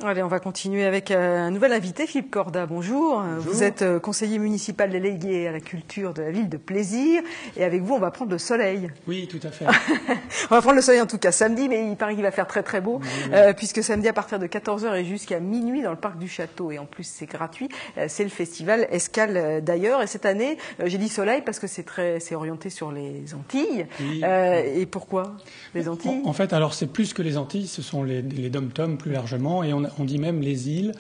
Allez, on va continuer avec un nouvel invité, Philippe Corda. Bonjour. Vous êtes conseiller municipal délégué à la culture de la ville de Plaisir. Et avec vous, on va prendre le soleil. Oui, tout à fait. On va prendre le soleil en tout cas samedi, mais il paraît qu'il va faire très très beau. Oui. Puisque samedi à partir de 14h et jusqu'à minuit dans le parc du Château. Et en plus, c'est gratuit. C'est le festival Escale d'ailleurs. Et cette année, j'ai dit soleil parce que c'est orienté sur les Antilles. Oui. Et pourquoi les Antilles? En fait, alors c'est plus que les Antilles, ce sont les dom-toms plus largement. Et on dit même les îles,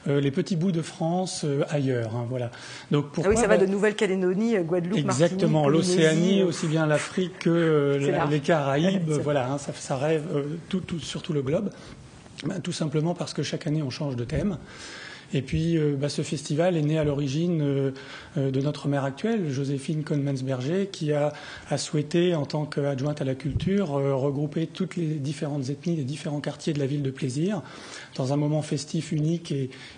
les petits bouts de France ailleurs. Hein, voilà. Donc pourquoi, oui, ça va de Nouvelle-Calédonie, Guadeloupe, exactement, l'Océanie, aussi bien l'Afrique que les Caraïbes. Voilà, hein, ça rêve sur tout le globe. Tout simplement parce que chaque année, on change de thème. Et puis, ce festival est né à l'origine de notre maire actuelle, Joséphine Conmans-Berger, qui a souhaité, en tant qu'adjointe à la culture, regrouper toutes les différentes ethnies, les différents quartiers de la ville de Plaisir, dans un moment festif unique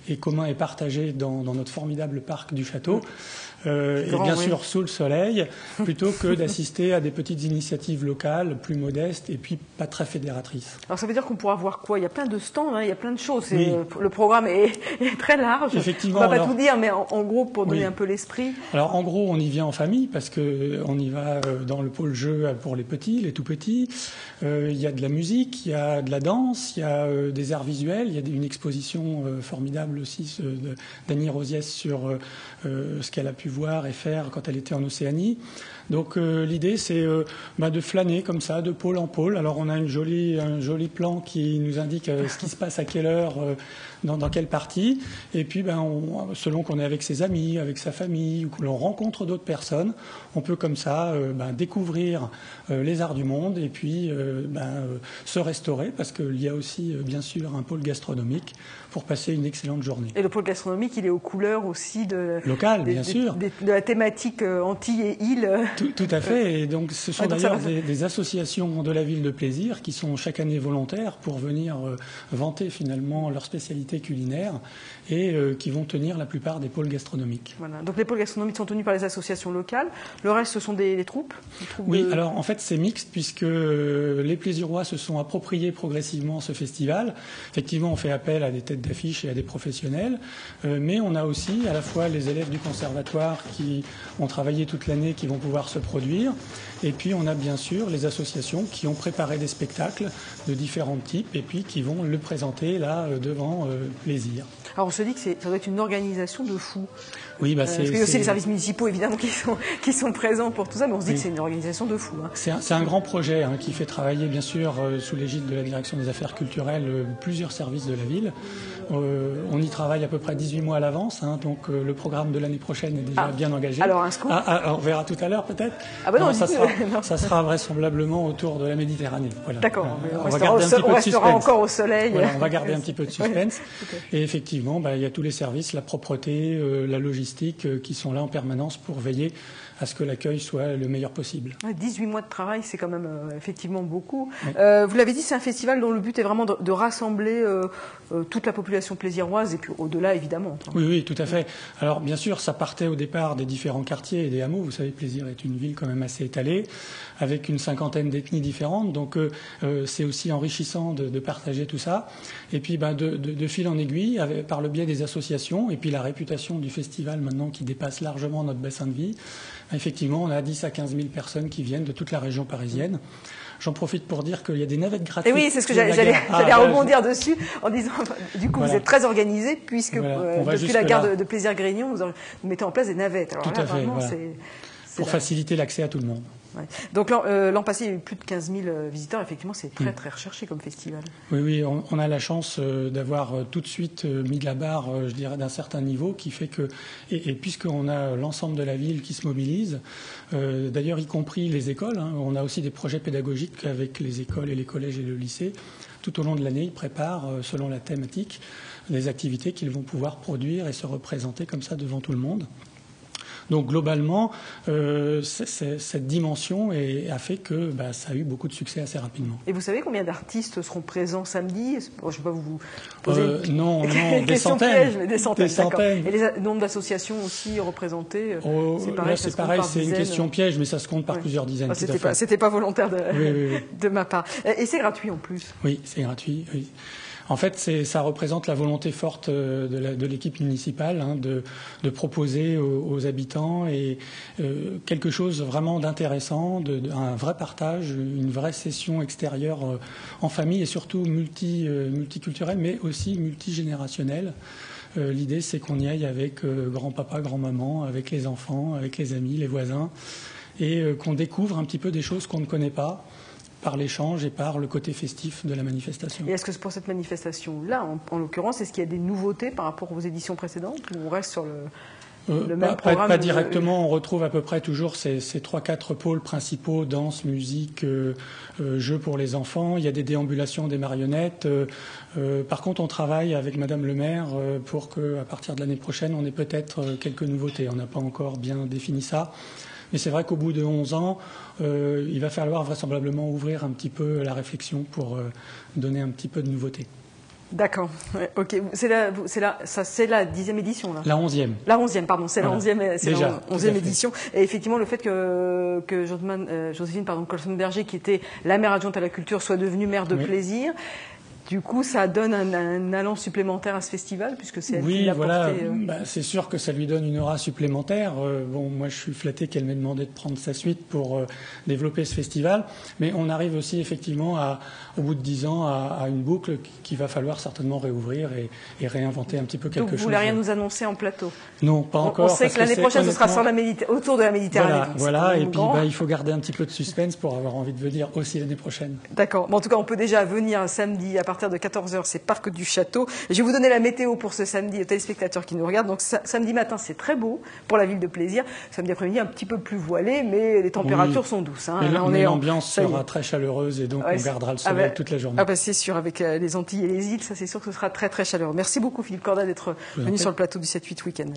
et commun et partagé dans notre formidable parc du château. Et bien sûr sous le soleil, plutôt que d'assister à des petites initiatives locales, plus modestes et puis pas très fédératrices. Alors ça veut dire qu'on pourra voir quoi? Il y a plein de stands, hein, il y a plein de choses. Oui. Le programme est très large. Effectivement. On ne va pas tout dire, mais en gros, pour donner un peu l'esprit. Alors en gros, on y vient en famille parce qu'on y va dans le pôle jeu pour les petits, les tout petits. Il y a de la musique, il y a de la danse, il y a des arts visuels. Il y a une exposition formidable aussi d'Annie Rosiès sur ce qu'elle a pu voir et faire quand elle était en Océanie. Donc l'idée, c'est de flâner comme ça, de pôle en pôle. Alors on a un joli plan qui nous indique ce qui se passe à quelle heure, dans quelle partie. Et puis, selon qu'on est avec ses amis, avec sa famille, ou que l'on rencontre d'autres personnes, on peut comme ça découvrir les arts du monde et puis se restaurer, parce qu'il y a aussi, bien sûr, un pôle gastronomique pour passer une excellente journée. Et le pôle gastronomique, il est aux couleurs aussi local, bien sûr. De la thématique Antilles et îles. Tout à fait. Et donc, ce sont d'ailleurs des associations de la ville de Plaisir qui sont chaque année volontaires pour venir vanter finalement leur spécialité culinaire et qui vont tenir la plupart des pôles gastronomiques. Voilà. Donc les pôles gastronomiques sont tenus par les associations locales. Le reste, ce sont des troupes. Oui, alors en fait, c'est mixte puisque les Plaisirois se sont appropriés progressivement ce festival. Effectivement, on fait appel à des têtes d'affiche et à des professionnels, mais on a aussi à la fois les élèves du conservatoire qui ont travaillé toute l'année, qui vont pouvoir se produire, et puis on a bien sûr les associations qui ont préparé des spectacles de différents types et puis qui vont le présenter là devant Plaisir. Alors on se dit que ça doit être une organisation de fous. Oui, parce qu'il y a aussi les services municipaux évidemment qui sont présents pour tout ça, mais on se dit que c'est une organisation de fous. Hein. C'est un grand projet qui fait travailler bien sûr sous l'égide de la direction des affaires culturelles plusieurs services de la ville. On y travaille à peu près 18 mois à l'avance, donc le programme de l'année prochaine est déjà bien engagé. Alors un scoop. On verra tout à l'heure peut-être. Non, ça sera vraisemblablement autour de la Méditerranée. Voilà. D'accord. On va garder un petit peu de suspense. Encore au soleil. Voilà, on va garder un petit peu de suspense. Et effectivement, il y a tous les services, la propreté, la logistique qui sont là en permanence pour veiller à ce que l'accueil soit le meilleur possible. 18 mois de travail, c'est quand même effectivement beaucoup. Oui. Vous l'avez dit, c'est un festival dont le but est vraiment de rassembler toute la population plaisiroise et puis au-delà, évidemment. Oui, tout à fait. Alors, bien sûr, ça partait au départ des différents quartiers et des hameaux. Vous savez, Plaisir est une ville quand même assez étalée, avec une cinquantaine d'ethnies différentes. Donc, c'est aussi enrichissant de partager tout ça. Et puis, de fil en aiguille, par le biais des associations et puis la réputation du festival maintenant qui dépasse largement notre bassin de vie, effectivement, on a 10 à 15 000 personnes qui viennent de toute la région parisienne. J'en profite pour dire qu'il y a des navettes gratuites. Et oui, c'est ce que j'allais rebondir dessus en disant, du coup, vous êtes très organisé puisque depuis la gare de Plaisir-Grignon, vous mettez en place des navettes. Alors tout à fait, voilà. Pour faciliter l'accès à tout le monde. Ouais. Donc l'an passé, il y a eu plus de 15 000 visiteurs. Effectivement, c'est très très recherché comme festival. Oui, on a la chance d'avoir tout de suite mis de la barre, je dirais, d'un certain niveau, qui fait que, et puisqu'on a l'ensemble de la ville qui se mobilise, d'ailleurs y compris les écoles, on a aussi des projets pédagogiques avec les écoles et les collèges et le lycée. Tout au long de l'année, ils préparent, selon la thématique, des activités qu'ils vont pouvoir produire et se représenter comme ça devant tout le monde. Donc globalement, cette dimension a fait que ça a eu beaucoup de succès assez rapidement. Et vous savez combien d'artistes seront présents samedi? Je ne vais pas vous poser non, des centaines. Piège, mais des centaines. Et les nombres d'associations aussi représentées, c'est pareil, c'est une question piège, mais ça se compte par plusieurs dizaines. C'était pas volontaire de ma part. Et c'est gratuit en plus. Oui, c'est gratuit. Oui. En fait, ça représente la volonté forte de l'équipe municipale de proposer aux habitants quelque chose vraiment d'intéressant, un vrai partage, une vraie session extérieure en famille et surtout multiculturelle, mais aussi multigénérationnelle. L'idée, c'est qu'on y aille avec grand-papa, grand-maman, avec les enfants, avec les amis, les voisins, et qu'on découvre un petit peu des choses qu'on ne connaît pas, par l'échange et par le côté festif de la manifestation. Et est-ce que pour cette manifestation-là, en l'occurrence, est-ce qu'il y a des nouveautés par rapport aux éditions précédentes ou on reste sur le même programme? Pas directement, on retrouve à peu près toujours ces 3-4 pôles principaux, danse, musique, jeux pour les enfants. Il y a des déambulations, des marionnettes. Par contre, on travaille avec Madame le maire pour qu'à partir de l'année prochaine, on ait peut-être quelques nouveautés. On n'a pas encore bien défini ça. Mais c'est vrai qu'au bout de 11 ans, il va falloir vraisemblablement ouvrir un petit peu la réflexion pour donner un petit peu de nouveauté. D'accord. Ouais, ok. C'est la 10e édition, là. La 11e. La 11e, pardon. C'est voilà. la 11e édition. Et effectivement, le fait que Joséphine Colson-Berger, qui était la maire adjointe à la culture, soit devenue maire de plaisir. Du coup, ça donne un allant supplémentaire à ce festival, puisque c'est elle qui l'a porté. C'est sûr que ça lui donne une aura supplémentaire. Moi, je suis flatté qu'elle m'ait demandé de prendre sa suite pour développer ce festival. Mais on arrive aussi, effectivement, au bout de 10 ans, à une boucle qu'il va falloir certainement réouvrir et réinventer un petit peu quelque chose. Donc, vous ne voulez rien nous annoncer en plateau? Non, pas encore. On sait que l'année prochaine, ce sera autour de la Méditerranée. Voilà. Et puis, il faut garder un petit peu de suspense pour avoir envie de venir aussi l'année prochaine. D'accord. En tout cas, on peut déjà venir samedi à partir de 14h, c'est Parc du Château. Je vais vous donner la météo pour ce samedi aux téléspectateurs qui nous regardent. Donc samedi matin, c'est très beau pour la ville de plaisir. Samedi après-midi, un petit peu plus voilé, mais les températures sont douces. L'ambiance sera très chaleureuse et donc on gardera le soleil toute la journée. C'est sûr, avec les Antilles et les îles, ça c'est sûr que ce sera très très chaleureux. Merci beaucoup Philippe Corda d'être venu sur le plateau du 7-8 Week-end.